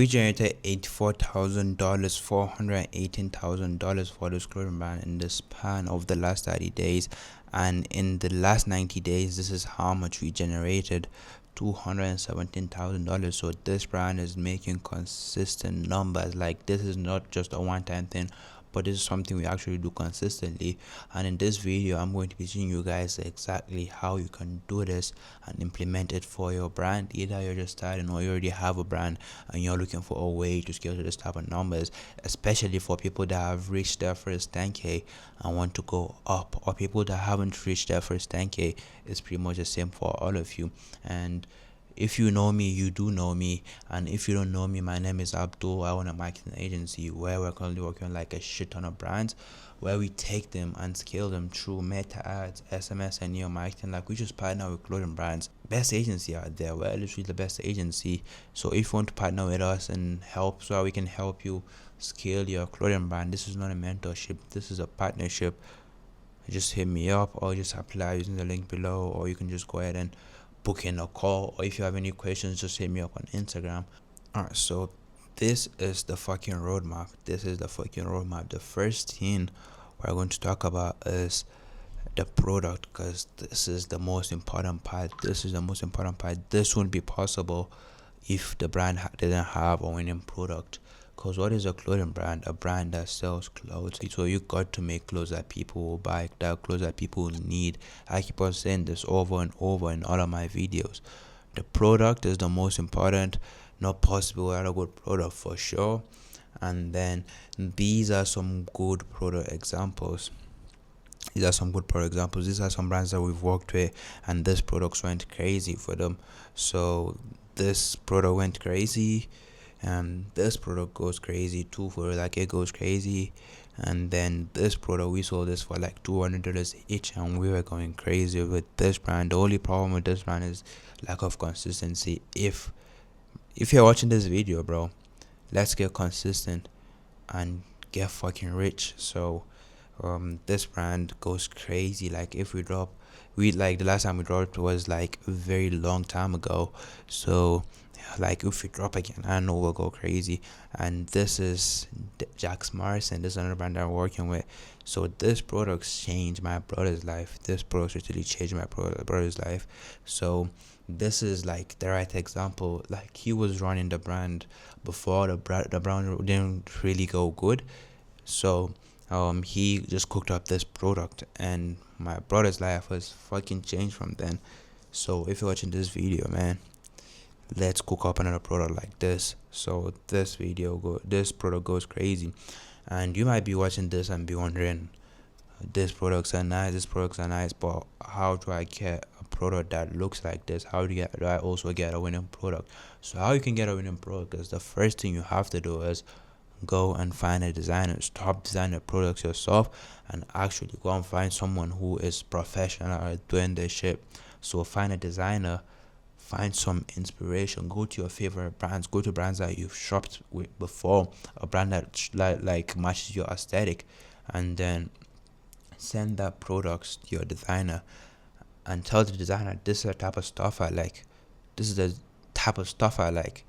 We generated $84,000, $418,000 for this clothing brand in the span of the last 30 days. And in the last 90 days, this is how much we generated, $217,000. So this brand is making consistent numbers. Like, this is not just a one-time thing, but this is something we actually do consistently. And in this video, I'm going to be showing you guys exactly how you can do this and implement it for your brand. Either you're just starting or you already have a brand and you're looking for a way to scale to this type of numbers, especially for people that have reached their first 10k and want to go up, or people that haven't reached their first 10k. It's pretty much the same for all of you. And if you know me, you do know me. And if you don't know me, my name is Abdul. I own a marketing agency where we're currently working on like a shit ton of brands, where we take them and scale them through meta ads, SMS, and neo marketing. Like, we just partner with clothing brands. Best agency out there. We're literally the best agency. So if you want to partner with us and help, so we can help you scale your clothing brand, this is not a mentorship. This is a partnership. Just hit me up or just apply using the link below, or you can just go ahead and book in a call, or if you have any questions, just hit me up on Instagram. Alright, so this is the fucking roadmap. The first thing we're going to talk about is the product, because this is the most important part. This wouldn't be possible if the brand didn't have a winning product. Because what is a clothing brand? A brand that sells clothes. So you got to make clothes that people will buy, that clothes that people need. I keep on saying this over and over in all of my videos. The product is the most important. Not possible without a good product, for sure. And then these are some good product examples. These are some brands that we've worked with, and this product went crazy for them. So this product went crazy, and this product goes crazy too. For like, it goes crazy. And then this product, we sold this for like $200 each, and we were going crazy with this brand. The only problem with this brand is lack of consistency. If you're watching this video, bro, let's get consistent and get fucking rich. So this brand goes crazy. Like, if we drop, the last time we dropped was like a very long time ago. So like, if we drop again, I know we'll go crazy. And this is Jax Morrison. This is another brand that I'm working with. So this product changed my brother's life. This product literally changed my brother's life. So this is like the right example. Like, he was running the brand before the brand didn't really go good. So he just cooked up this product, and my brother's life was fucking changed from then. So if you're watching this video, man, let's cook up another product like this. So this product goes crazy. And you might be watching this and be wondering, these products are nice, but how do I get a product that looks like this? How do I also get a winning product? So how you can get a winning product is, the first thing you have to do is go and find a designer. Stop designing products yourself and actually go and find someone who is professional at doing this shit. So find a designer, find some inspiration, go to your favorite brands, go to brands that you've shopped with before, a brand that like matches your aesthetic, and then send that products to your designer and tell the designer, this is the type of stuff I like,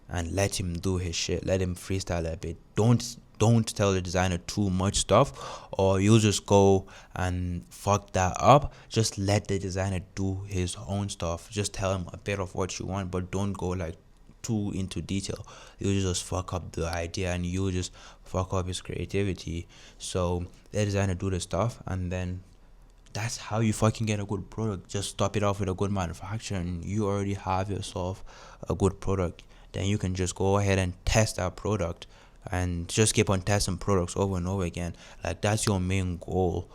and let him do his shit. Let him freestyle a bit. Don't tell the designer too much stuff, or you'll just go and fuck that up. Just let the designer do his own stuff. Just tell him a bit of what you want, but don't go like too into detail. You'll just fuck up the idea, and you'll just fuck up his creativity. So let the designer do the stuff, and then that's how you fucking get a good product. Just top it off with a good manufacturer, and you already have yourself a good product. Then you can just go ahead and test that product, and just keep on testing products over and over again. Like, that's your main goal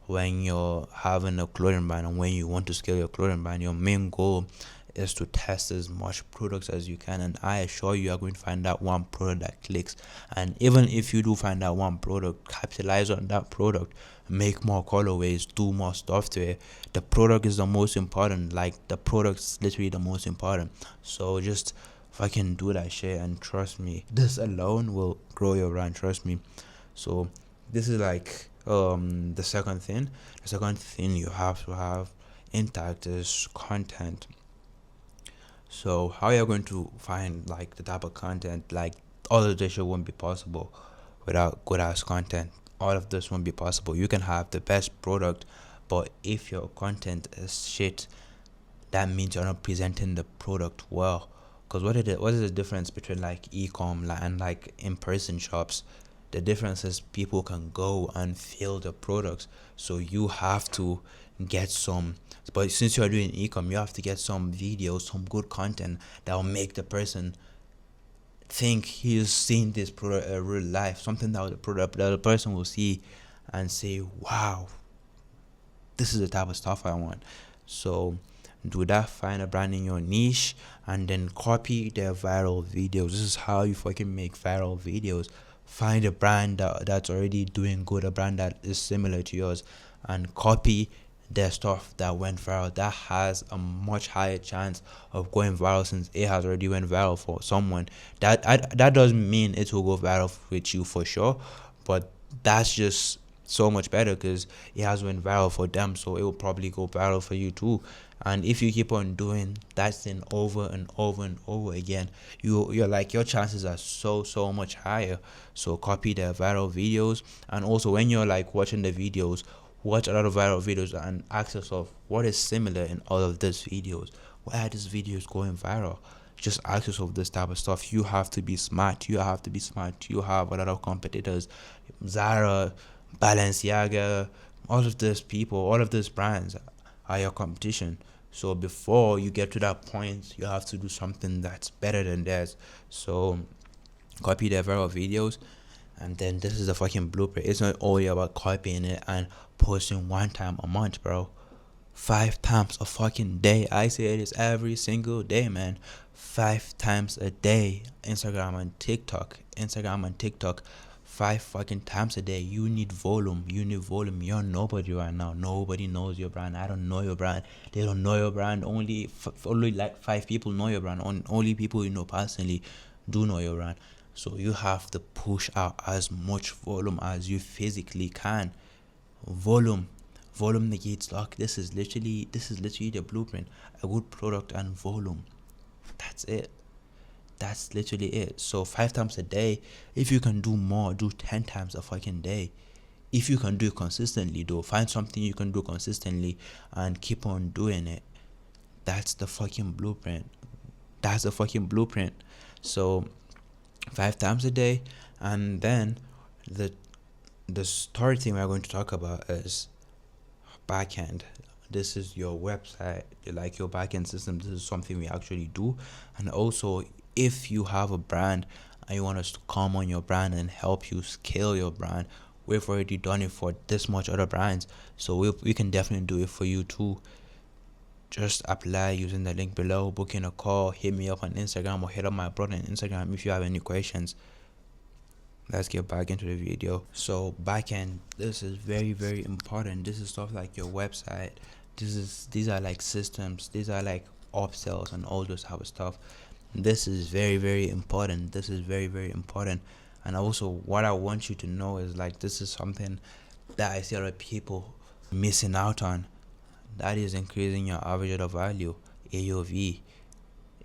when you're having a clothing brand, and when you want to scale your clothing brand. Your main goal is to test as much products as you can, and I assure you are going to find that one product that clicks. And even if you do find that one product, capitalize on that product, make more colorways, do more stuff to it. The product is the most important. Like, the product is literally the most important. So just fucking do that shit, and trust me, this alone will grow your brand, trust me. So this is like the second thing you have to have intact is content. So how you're going to find like the type of content, like all of this shit won't be possible without good ass content. All of this won't be possible. You can have the best product, but if your content is shit, that means you're not presenting the product well. Because what is the difference between like e-com and like in-person shops? The difference is people can go and feel the products. So you have to get some, but since you're doing e-com, you have to get some videos, some good content that will make the person think he's seen this product in real life, something that the person will see and say, wow, this is the type of stuff I want. So do that, find a brand in your niche, and then copy their viral videos. This is how you fucking make viral videos. Find a brand that's already doing good, a brand that is similar to yours, and copy their stuff that went viral. That has a much higher chance of going viral since it has already went viral for someone. That doesn't mean it will go viral with you for sure, but that's just so much better because it has went viral for them, so it will probably go viral for you too. And if you keep on doing that thing over and over and over again, you're like, your chances are so much higher. So copy the viral videos, and also when you're like watching the videos, watch a lot of viral videos and ask yourself what is similar in all of these videos. Why are these videos going viral? Just ask yourself this type of stuff. You have to be smart. You have a lot of competitors. Zara, Balenciaga, all of these people, all of these brands are your competition. So before you get to that point, you have to do something that's better than theirs. So copy their viral videos, and then this is the fucking blueprint. It's not only about copying it and posting one time a month, bro. 5 times a fucking day. I say it is every single day, man. 5 times a day. Instagram and TikTok. 5 fucking times a day. You need volume. You're nobody right now. Nobody knows your brand. I don't know your brand. They don't know your brand. Only like 5 people know your brand. Only people you know personally do know your brand. So you have to push out as much volume as you physically can. Volume. Volume negates luck. This is literally the blueprint. A good product and volume. That's it. That's literally it. So 5 times a day. If you can do more, do 10 times a fucking day. If you can do it consistently, though, find something you can do consistently and keep on doing it. That's the fucking blueprint. So 5 times a day, and then the third thing we're going to talk about is backend. This is your website, like your backend system. This is something we actually do. And also, if you have a brand and you want us to come on your brand and help you scale your brand, we've already done it for this much other brands, so we can definitely do it for you too. Just apply using the link below, book in a call, hit me up on Instagram, or hit up my brother on Instagram if you have any questions. Let's get back into the video. So backend, this is very important. This is stuff like your website. These are like systems. These are like upsells and all those type of stuff. This is very important. And also, what I want you to know is like, this is something that I see a lot of people missing out on. That is increasing your average order value, AOV.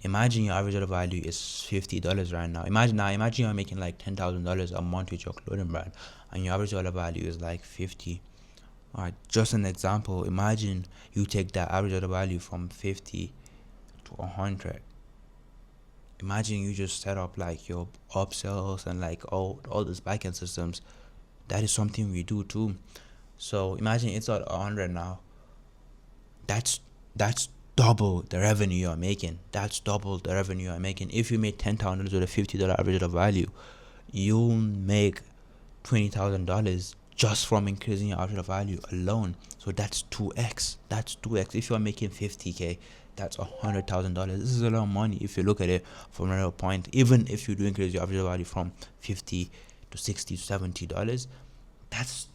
Imagine your average order value is $50 right now. Imagine you're making like $10,000 a month with your clothing brand, and your average order value is like 50. Alright, just an example. Imagine you take that average order value from 50 to 100. Imagine you just set up like your upsells and like all these backend systems. That is something we do too. So imagine it's at 100 now. That's double the revenue you're making. If you made $10,000 with a $50 average order value, you'll make $20,000 just from increasing your average order value alone. So that's 2x. If you're making 50k, that's $100,000. This is a lot of money if you look at it from another point. Even if you do increase your average order value from 50 to 60 to $70, that's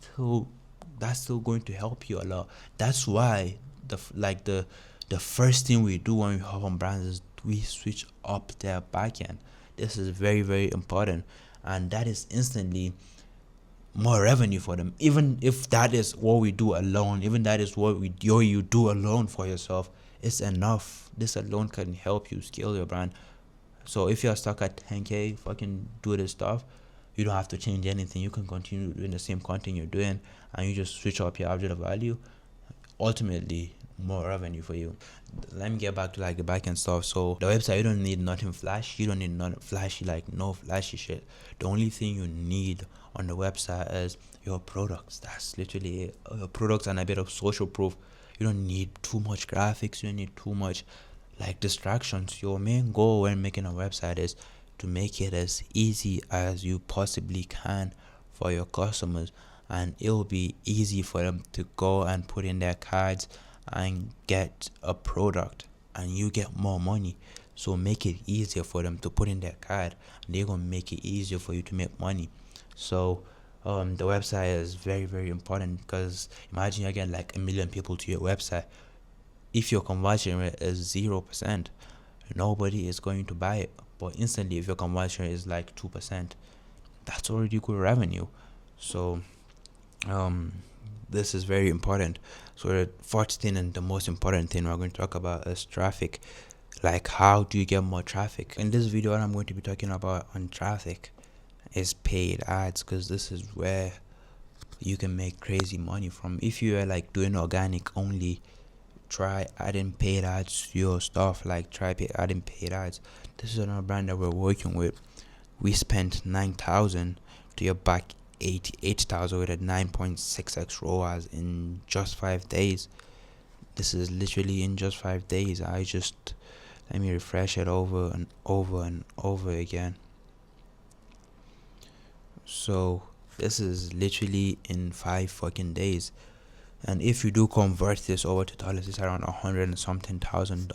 still going to help you a lot. That's why the first thing we do when we hop on brands is we switch up their backend. This is very important, and that is instantly more revenue for them. Even if that is what we do alone, even that is what you do alone for yourself, it's enough. This alone can help you scale your brand. So if you're stuck at 10K, fucking do this stuff. You don't have to change anything. You can continue doing the same content you're doing, and you just switch up your average value. Ultimately, more revenue for you. Let me get back to like the back end stuff. So the website, you don't need nothing flashy. You don't need nothing flashy, like no flashy shit. The only thing you need on the website is your products. That's literally it. Your products and a bit of social proof. You don't need too much graphics. You don't need too much like distractions. Your main goal when making a website is to make it as easy as you possibly can for your customers, and it will be easy for them to go and put in their cards and get a product, and you get more money. So make it easier for them to put in their card, and they're gonna make it easier for you to make money. So the website is very, very important, because imagine you get like 1 million people to your website. If your conversion rate is 0%, nobody is going to buy it. But instantly, if your conversion rate is like 2%, that's already good revenue. So this is very important. So the fourth thing, and the most important thing we're going to talk about, is traffic. Like, how do you get more traffic? In this video, what I'm going to be talking about on traffic is paid ads, because this is where you can make crazy money from. If you are like doing organic only, try adding paid ads to your stuff. Like, try adding paid ads. This is another brand that we're working with. We spent 9,000 to get back 88,000 with a 9.6x ROAS in just 5 days. This is literally in just 5 days. Let me refresh it over and over and over again. So this is literally in 5 fucking days. And if you do convert this over to dollars, it's around $100 and something thousand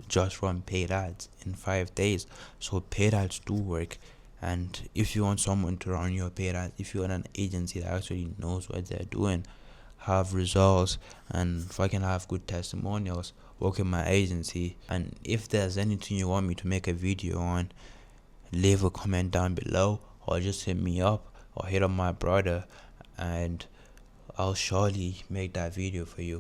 just from paid ads in 5 days. So paid ads do work. And if you want someone to run your paid ads, if you want an agency that actually knows what they're doing, have results, and fucking have good testimonials, work in my agency. And if there's anything you want me to make a video on, leave a comment down below, or just hit me up, or hit up my brother, and I'll surely make that video for you.